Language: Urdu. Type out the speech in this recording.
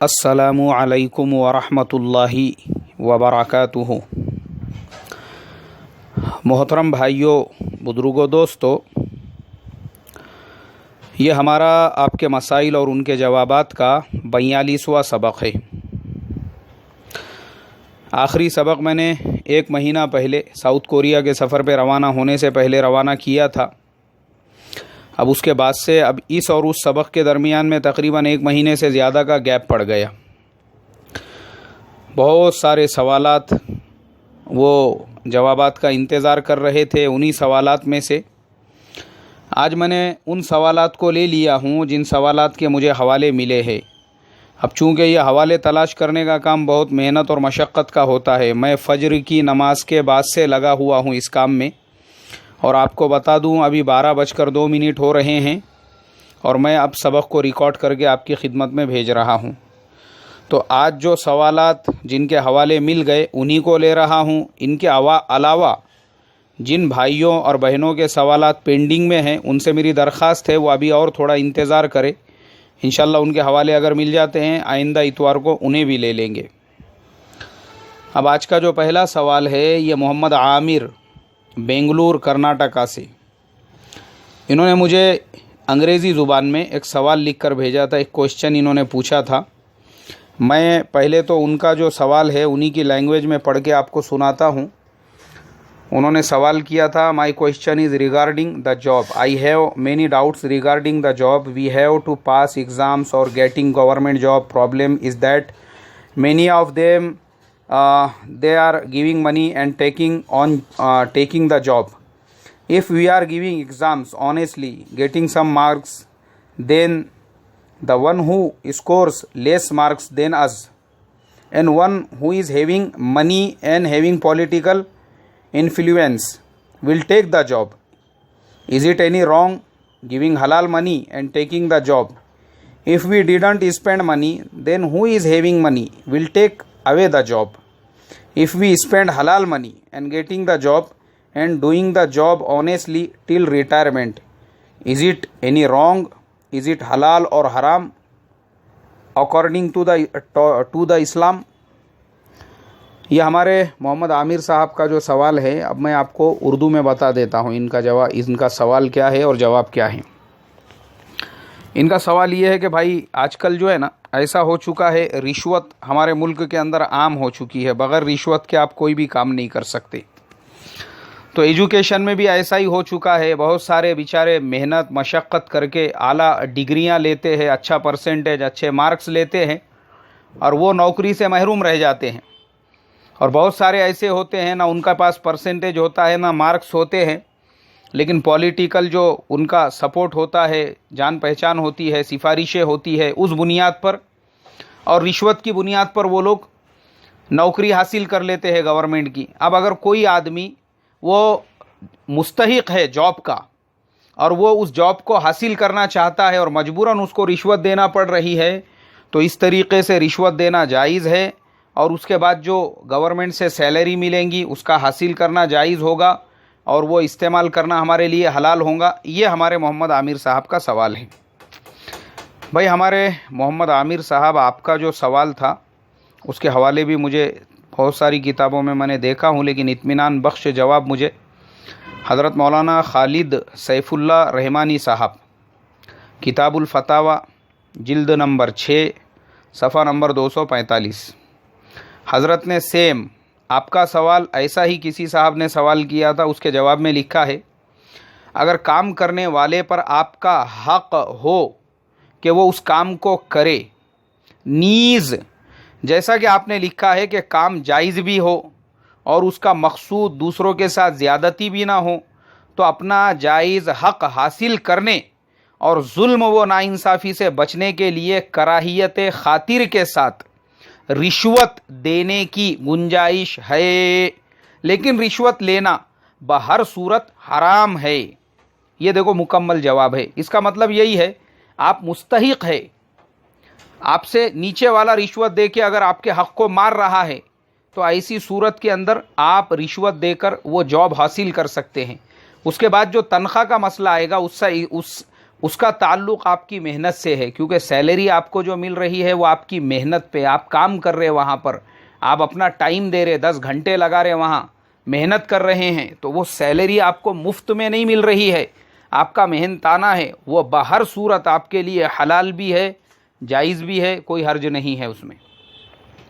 السلام علیکم ورحمۃ اللہ وبرکاتہ۔ محترم بھائیوں، بزرگوں، دوستو، یہ ہمارا آپ کے مسائل اور ان کے جوابات کا 42واں سبق ہے۔ آخری سبق میں نے 1 مہینہ پہلے ساؤتھ کوریا کے سفر پہ روانہ ہونے سے پہلے روانہ کیا تھا۔ اب اس کے بعد سے اس اور اس سبق کے درمیان میں تقریباً 1 مہینے سے زیادہ کا گیپ پڑ گیا۔ بہت سارے سوالات وہ جوابات کا انتظار کر رہے تھے۔ انہی سوالات میں سے آج میں نے ان سوالات کو لے لیا ہوں جن سوالات کے مجھے حوالے ملے ہیں۔ اب چونکہ یہ حوالے تلاش کرنے کا کام بہت محنت اور مشقت کا ہوتا ہے، میں فجر کی نماز کے بعد سے لگا ہوا ہوں اس کام میں، اور آپ کو بتا دوں ابھی 12:02 ہو رہے ہیں اور میں اب سبق کو ریکارڈ کر کے آپ کی خدمت میں بھیج رہا ہوں۔ تو آج جو سوالات جن کے حوالے مل گئے انہی کو لے رہا ہوں۔ ان کے علاوہ جن بھائیوں اور بہنوں کے سوالات پینڈنگ میں ہیں ان سے میری درخواست ہے وہ ابھی اور تھوڑا انتظار کرے۔ انشاءاللہ ان کے حوالے اگر مل جاتے ہیں آئندہ اتوار کو انہیں بھی لے لیں گے۔ اب آج کا جو پہلا سوال ہے یہ محمد عامر بنگلور کرناٹکا سے، انہوں نے مجھے انگریزی زبان میں ایک سوال لکھ کر بھیجا تھا، ایک کوشچن انہوں نے پوچھا تھا۔ میں پہلے تو ان کا جو سوال ہے انہی کی لینگویج میں پڑھ کے آپ کو سناتا ہوں۔ انہوں نے سوال کیا تھا، my question is regarding the job, I have many doubts regarding the job, we have to pass exams اور getting government job, problem is that many of them they are giving money and taking the job. If we are giving exams honestly, getting some marks, then the one who scores less marks than us and one who is having money and having political influence will take the job. Is it any wrong giving halal money and taking the job? If we didn't spend money, then who is having money will take away the job. If we spend halal money and getting the job and doing the job honestly till retirement, is it any wrong? Is it halal or haram according to the Islam? یہ ہمارے محمد عامر صاحب کا جو سوال ہے اب میں آپ کو اردو میں بتا دیتا ہوں ان کا سوال کیا ہے اور جواب کیا ہے۔ ان کا سوال یہ ہے کہ بھائی آج کل جو ہے نا ایسا ہو چکا ہے، رشوت ہمارے ملک کے اندر عام ہو چکی ہے، بغیر رشوت کے آپ کوئی بھی کام نہیں کر سکتے۔ تو ایجوکیشن میں بھی ایسا ہی ہو چکا ہے، بہت سارے بیچارے محنت مشقت کر کے اعلیٰ ڈگریاں لیتے ہیں، اچھا پرسنٹیج اچھے مارکس لیتے ہیں اور وہ نوکری سے محروم رہ جاتے ہیں۔ اور بہت سارے ایسے ہوتے ہیں نہ ان کا پاس پرسنٹیج ہوتا ہے نہ مارکس ہوتے ہیں، لیکن پولیٹیکل جو ان کا سپورٹ ہوتا ہے، جان پہچان ہوتی ہے، سفارشیں ہوتی ہے، اس بنیاد پر اور رشوت کی بنیاد پر وہ لوگ نوکری حاصل کر لیتے ہیں گورنمنٹ کی۔ اب اگر کوئی آدمی وہ مستحق ہے جاب کا اور وہ اس جاب کو حاصل کرنا چاہتا ہے اور مجبوراً اس کو رشوت دینا پڑ رہی ہے تو اس طریقے سے رشوت دینا جائز ہے، اور اس کے بعد جو گورنمنٹ سے سیلری ملیں گی اس کا حاصل کرنا جائز ہوگا اور وہ استعمال کرنا ہمارے لیے حلال ہوگا۔ یہ ہمارے محمد عامر صاحب کا سوال ہے۔ بھائی ہمارے محمد عامر صاحب، آپ کا جو سوال تھا اس کے حوالے بھی مجھے بہت ساری کتابوں میں نے دیکھا ہوں، لیکن اطمینان بخش جواب مجھے حضرت مولانا خالد سیف اللہ رحمانی صاحب، کتاب الفتاوی، جلد نمبر 6، صفحہ نمبر 245، حضرت نے سیم آپ کا سوال ایسا ہی کسی صاحب نے سوال کیا تھا، اس کے جواب میں لکھا ہے، اگر کام کرنے والے پر آپ کا حق ہو کہ وہ اس کام کو کرے، نیز جیسا کہ آپ نے لکھا ہے کہ کام جائز بھی ہو اور اس کا مقصود دوسروں کے ساتھ زیادتی بھی نہ ہو، تو اپنا جائز حق حاصل کرنے اور ظلم و ناانصافی سے بچنے کے لیے کراہیت خاطر کے ساتھ رشوت دینے کی گنجائش ہے، لیکن رشوت لینا بہر صورت حرام ہے۔ یہ دیکھو مکمل جواب ہے۔ اس کا مطلب یہی ہے آپ مستحق ہے، آپ سے نیچے والا رشوت دے کے اگر آپ کے حق کو مار رہا ہے تو ایسی صورت کے اندر آپ رشوت دے کر وہ جاب حاصل کر سکتے ہیں۔ اس کے بعد جو تنخواہ کا مسئلہ آئے گا اس اس کا تعلق آپ کی محنت سے ہے، کیونکہ سیلری آپ کو جو مل رہی ہے وہ آپ کی محنت پہ، آپ کام کر رہے وہاں پر، آپ اپنا ٹائم دے رہے، 10 گھنٹے لگا رہے وہاں، محنت کر رہے ہیں، تو وہ سیلری آپ کو مفت میں نہیں مل رہی ہے، آپ کا محنتانہ ہے، وہ بہر صورت آپ کے لیے حلال بھی ہے، جائز بھی ہے، کوئی حرج نہیں ہے اس میں۔